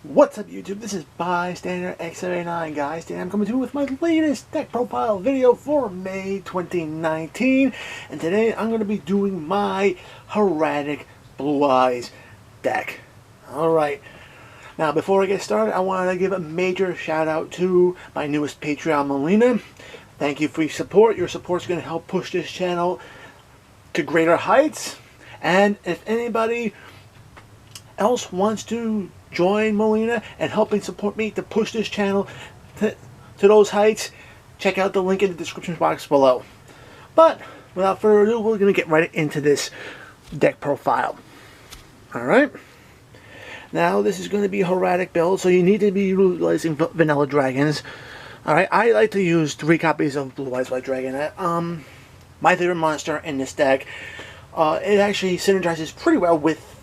What's up YouTube? This is Bystander X79 guys, and I'm coming to you with my latest deck profile video for May 2019, and today I'm going to be doing my Heretics Blue Eyes deck. Alright, now before I get started, I want to give a major shout out to my newest Patreon, Melina. Thank you for your support. Your support is going to help push this channel to greater heights, and if anybody else wants to join Melina and helping support me to push this channel to those heights, check out the link in the description box below. But without further ado, we're going to get right into this deck profile. Alright, now this is going to be a Hieratic build, so you need to be utilizing vanilla dragons. Alright, I like to use 3 copies of Blue Eyes White Dragon. My favorite monster in this deck. It actually synergizes pretty well with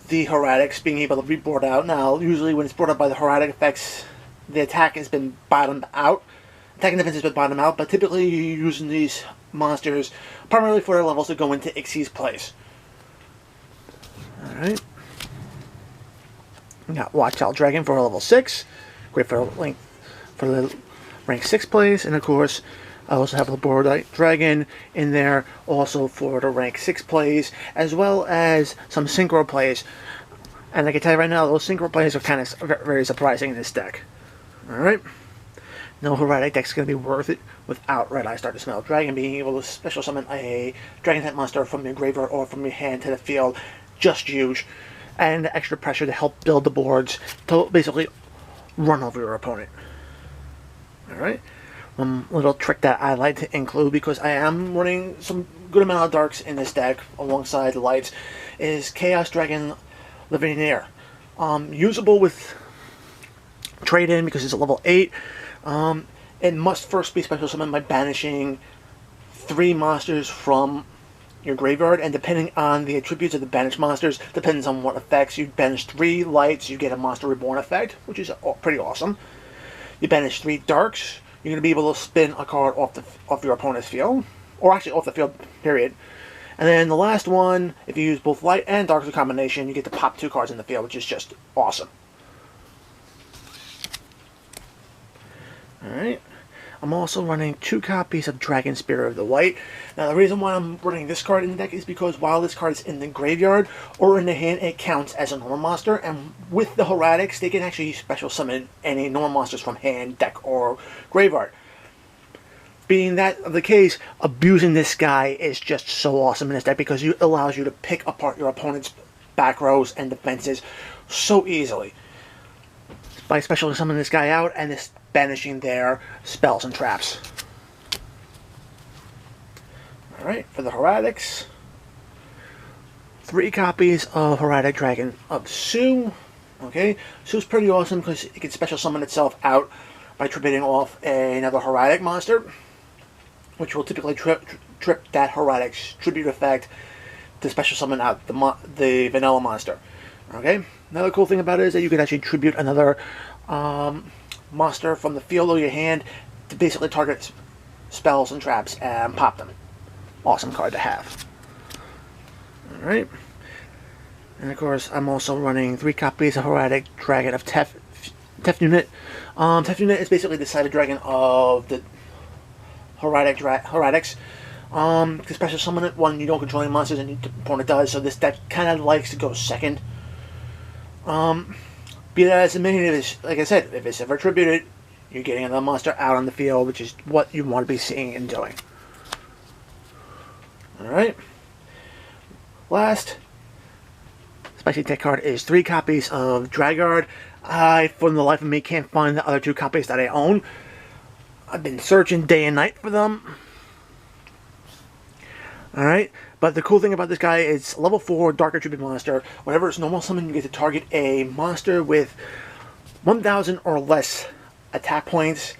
the Heretics being able to be brought out. Now, usually when it's brought out by the Heretic effects, the attack has been bottomed out. Attack and defense has been bottomed out, but typically you're using these monsters primarily for their levels to go into Xyz's place. Alright. We got Watch Out Dragon for level 6. Great for the rank 6 plays, and of course, I also have the Reborn Dragon in there also for the rank 6 plays, as well as some Synchro plays. And I can tell you right now, those Synchro plays are kind of very surprising in this deck. Alright. No Heretic deck's going to be worth it without Red Eye Start to Smell Dragon being able to special summon a Dragon type monster from your graveyard or from your hand to the field. Just huge. And the extra pressure to help build the boards to basically run over your opponent. Alright. One little trick that I like to include, because I am running some good amount of darks in this deck alongside the lights, is Chaos Dragon Living in Air. Usable with trade-in because it's a level 8. It must first be special summoned by banishing 3 monsters from your graveyard, and depending on the attributes of the banished monsters, depends on what effects. You banish 3 lights, you get a Monster Reborn effect, which is pretty awesome. You banish 3 darks, you're going to be able to spin a card off your opponent's field, or actually off the field, period. And then the last one, if you use both light and dark as a combination, you get to pop 2 cards in the field, which is just awesome. Alright, I'm also running 2 copies of Dragon Spirit of the White. Now the reason why I'm running this card in the deck is because while this card is in the graveyard or in the hand, it counts as a normal monster, and with the Heretics, they can actually special summon any normal monsters from hand, deck, or graveyard. Being that the case, abusing this guy is just so awesome in this deck because it allows you to pick apart your opponent's back rows and defenses so easily by special summoning this guy out and this banishing their spells and traps. Alright, for the Heretics, 3 copies of Heretic Dragon of Sue. Okay, Sue's pretty awesome because it can special summon itself out by tributing off another Heretic monster, which will typically trip that Heretic's tribute effect to special summon out the vanilla monster. Okay, another cool thing about it is that you can actually tribute another monster from the field or your hand to basically target spells and traps and pop them. Awesome card to have. Alright. And of course, I'm also running 3 copies of Heretic Dragon of Tef Unit. Tef Unit is basically the sided dragon of the Heretics. To special summon it when you don't control any monsters and your opponent does, so this deck kind of likes to go second. Be that as it may, like I said, if it's ever attributed, you're getting another monster out on the field, which is what you want to be seeing and doing. Alright. Last spicy tech card is 3 copies of Dragard. I, for the life of me, can't find the other 2 copies that I own. I've been searching day and night for them. Alright, but the cool thing about this guy is level 4 Dark Attribute monster. Whenever it's normal summon, you get to target a monster with 1,000 or less attack points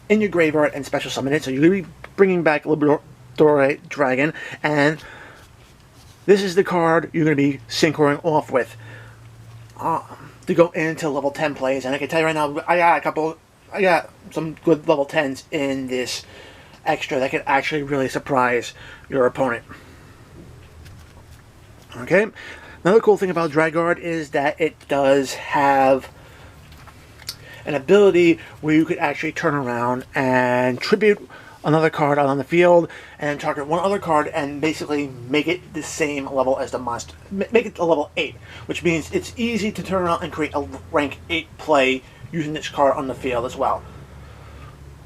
in your graveyard and special summon it. So you're going to be bringing back Reborn Dragon, and this is the card you're going to be synchroing off with to go into level 10 plays. And I can tell you right now, I got some good level 10s in this extra that could actually really surprise your opponent. Okay, Another cool thing about Drag Guard is that it does have an ability where you could actually turn around and tribute another card out on the field and target one other card and basically make it the same level as the monster. Make it a level 8, which means it's easy to turn around and create a rank 8 play using this card on the field as well.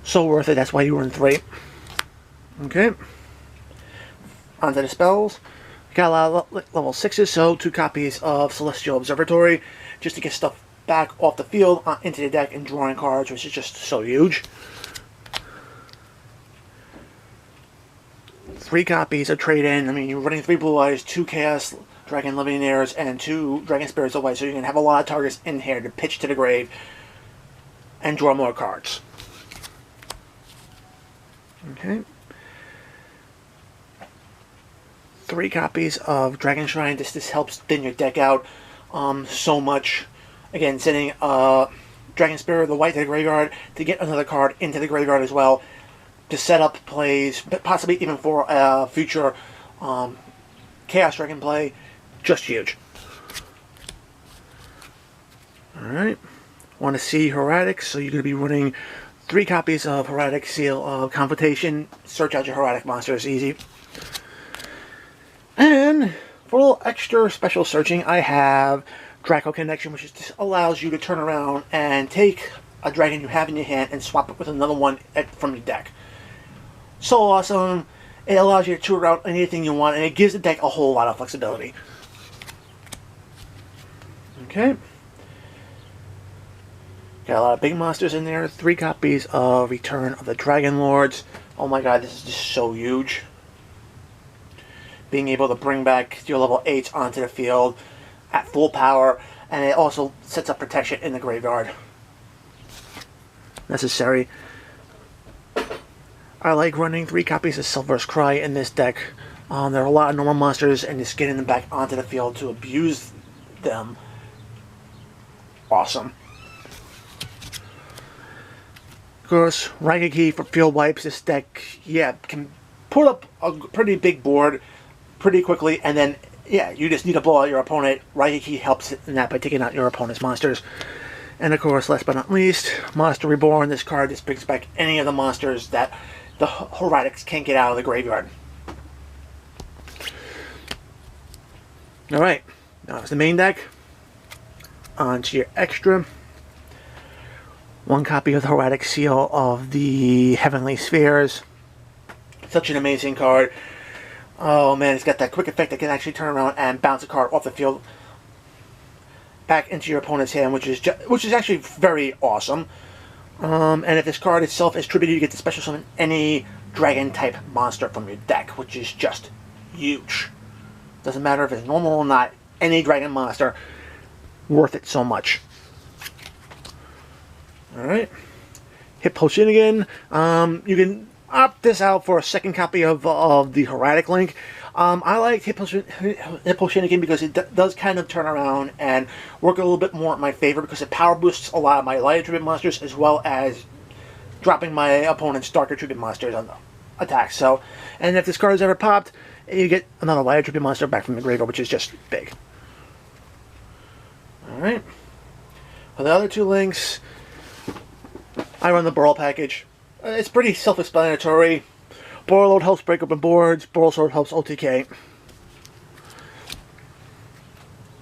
So worth it, that's why you were in 3. Okay. Onto the spells. Got a lot of level 6s, so 2 copies of Celestial Observatory just to get stuff back off the field into the deck and drawing cards, which is just so huge. 3 copies of trade-in. I mean, you're running 3 Blue Eyes, 2 Chaos Dragon Legionnaires, and 2 Dragon Spirits of Light, so you can have a lot of targets in here to pitch to the grave and draw more cards. Okay. 3 copies of Dragon Shrine. This helps thin your deck out so much. Again, sending Dragon Spirit of the White to the graveyard to get another card into the graveyard as well, to set up plays, possibly even for a future Chaos Dragon play. Just huge. Alright. Want to see Heretics, so you're going to be running 3 copies of Heretic Seal of Confrontation. Search out your Heretic monsters, easy. And for a little extra special searching, I have Draco Connection, which just allows you to turn around and take a dragon you have in your hand and swap it with another one from your deck. So awesome. It allows you to tour out anything you want, and it gives the deck a whole lot of flexibility. Okay. Got a lot of big monsters in there. 3 copies of Return of the Dragon Lords. Oh my god, this is just so huge. Being able to bring back your level 8s onto the field at full power, and it also sets up protection in the graveyard. Necessary. I like running 3 copies of Silver's Cry in this deck. There are a lot of normal monsters, and just getting them back onto the field to abuse them. Awesome. Of course, Raigeki for field wipes. This deck, yeah, can put up a pretty big board pretty quickly, and then, yeah, you just need to blow out your opponent. Raigeki helps in that by taking out your opponent's monsters. And of course, last but not least, Monster Reborn. This card just brings back any of the monsters that the Heretics can't get out of the graveyard. Alright, now it's the main deck. On to your extra. 1 copy of the Heretic Seal of the Heavenly Spheres. Such an amazing card. Oh man, it's got that quick effect that can actually turn around and bounce a card off the field back into your opponent's hand, which is actually very awesome. And if this card itself is tributed, you get to special summon any dragon type monster from your deck, which is just huge. Doesn't matter if it's normal or not, any dragon monster, worth it so much. Alright. Hit Potion again. You can opt this out for a 2nd copy of the Hieratic link. I like Hit Potion again because it does kind of turn around and work a little bit more in my favor, because it power boosts a lot of my light attribute monsters, as well as dropping my opponent's dark attribute monsters on the attack. So, and if this card is ever popped, you get another light attribute monster back from the graveyard, which is just big. Alright. For the other 2 links, I run the Burl package. It's pretty self-explanatory. Boral Load helps break open boards. Boral Sword helps OTK.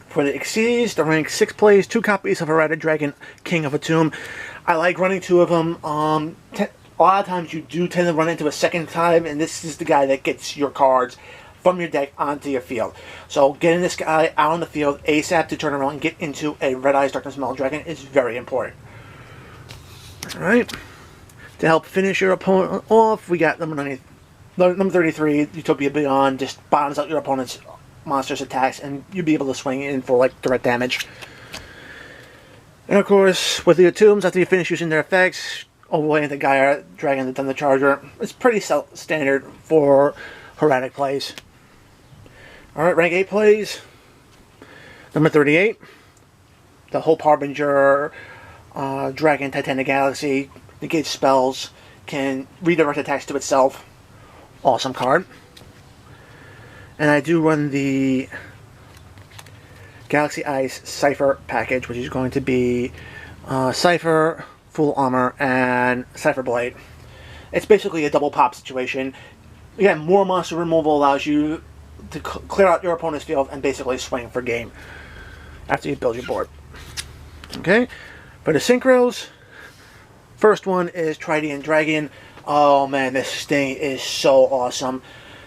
For the Xyz, the rank 6 plays 2 copies of Heretic Dragon, King of a Tomb. I like running 2 of them. A lot of times you do tend to run into a second time, and this is the guy that gets your cards from your deck onto your field. So getting this guy out on the field ASAP to turn around and get into a Red Eyes Darkness Metal Dragon is very important. Alright. To help finish your opponent off, we got number 33, Utopia Beyond. Just bottoms out your opponent's monster's attacks, and you'll be able to swing in for like direct damage. And of course, with the tombs, after you finish using their effects, overlay into Gaia, Dragon, the Thunder Charger. It's pretty standard for Heretic plays. Alright, rank 8 plays. Number 38, the Hope Harbinger Dragon Titanic Galaxy. Negates spells, can redirect attacks to itself. Awesome card. And I do run the Galaxy Ice Cypher package, which is going to be Cypher, Full Armor, and Cypher Blade. It's basically a double pop situation. Again, more monster removal allows you to clear out your opponent's field and basically swing for game after you build your board. Okay, for the Synchros, first one is Tridian Dragon. Oh man, this thing is so awesome.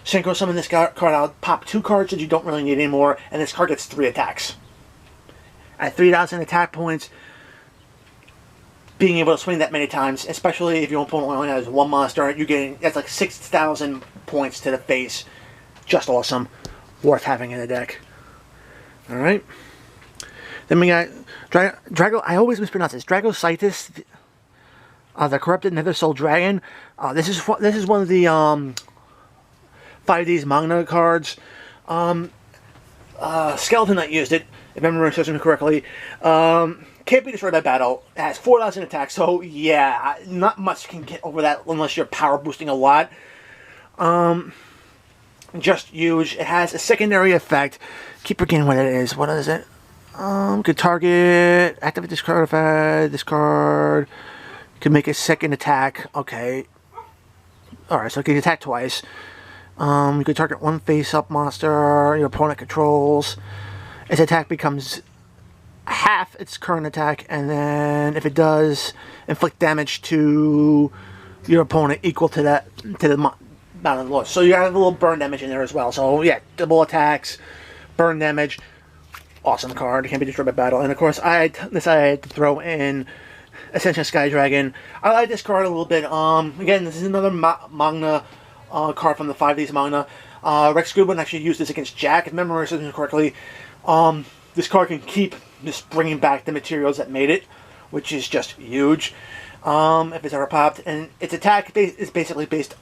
Synchro summon this card out, pop 2 cards that you don't really need anymore, and this card gets 3 attacks. At 3,000 attack points, being able to swing that many times, especially if your opponent only has 1 monster, you're getting, that's like 6,000 points to the face. Just awesome. Worth having in the deck. Alright. Then we got Drago, I always mispronounce this, Dragocytus, the Corrupted Nether Soul Dragon. This is one of the 5D's Magna cards. Skeleton Knight used it, if I remember correctly. Can't be destroyed by battle. It has 4,000 attacks, so yeah, not much can get over that unless you're power boosting a lot. Just huge. It has a secondary effect. Keep forgetting what it is. What is it? Could target, activate this card if this card. Could make a second attack. Okay. Alright, so it can attack twice. You could target 1 face-up monster your opponent controls. Its attack becomes half its current attack, and then if it does, inflict damage to your opponent equal to the amount of loss. So you have a little burn damage in there as well. So yeah, double attacks, burn damage. Awesome card. Can't be destroyed by battle. And of course, I decided to throw in Ascension Sky Dragon. I like this card a little bit. Again, this is another Magna card from the 5D's Magna. Rex Goodwin actually used this against Jack, if I remember correctly. This card can keep just bringing back the materials that made it, which is just huge. If it's ever popped, and its attack is basically based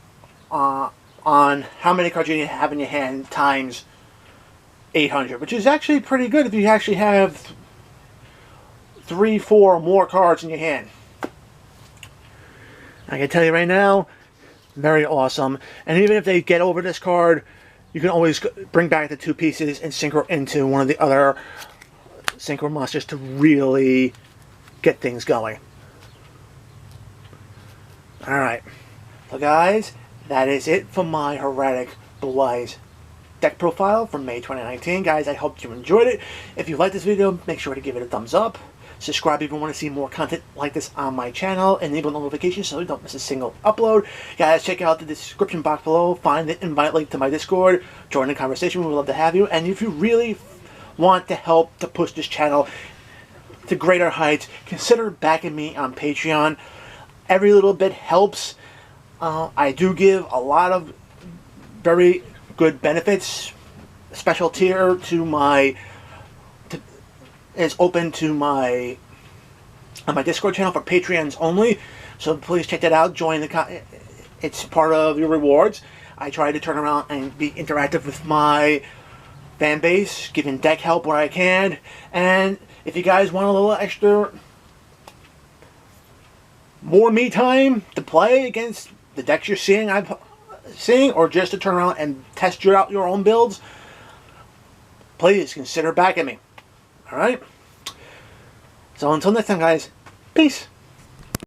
on how many cards you have in your hand times 800, which is actually pretty good if you actually have 3, 4 more cards in your hand. I can tell you right now, very awesome. And even if they get over this card, you can always bring back the 2 pieces and synchro into one of the other synchro monsters to really get things going. Alright. So guys, that is it for my Heretic Blue Eyes deck profile from May 2019. Guys, I hope you enjoyed it. If you liked this video, make sure to give it a thumbs up. Subscribe if you want to see more content like this on my channel. Enable notifications so you don't miss a single upload. Guys, check out the description box below. Find the invite link to my Discord. Join the conversation. We would love to have you. And if you really want to help to push this channel to greater heights, consider backing me on Patreon. Every little bit helps. I do give a lot of very good benefits. Special tier to my is open to my on my Discord channel for Patreons only, so please check that out. Join the it's part of your rewards. I try to turn around and be interactive with my fan base, giving deck help where I can. And if you guys want a little extra more me time to play against the decks you're seeing, or just to turn around and test out your own builds, please consider backing me. Alright? So until next time, guys, peace.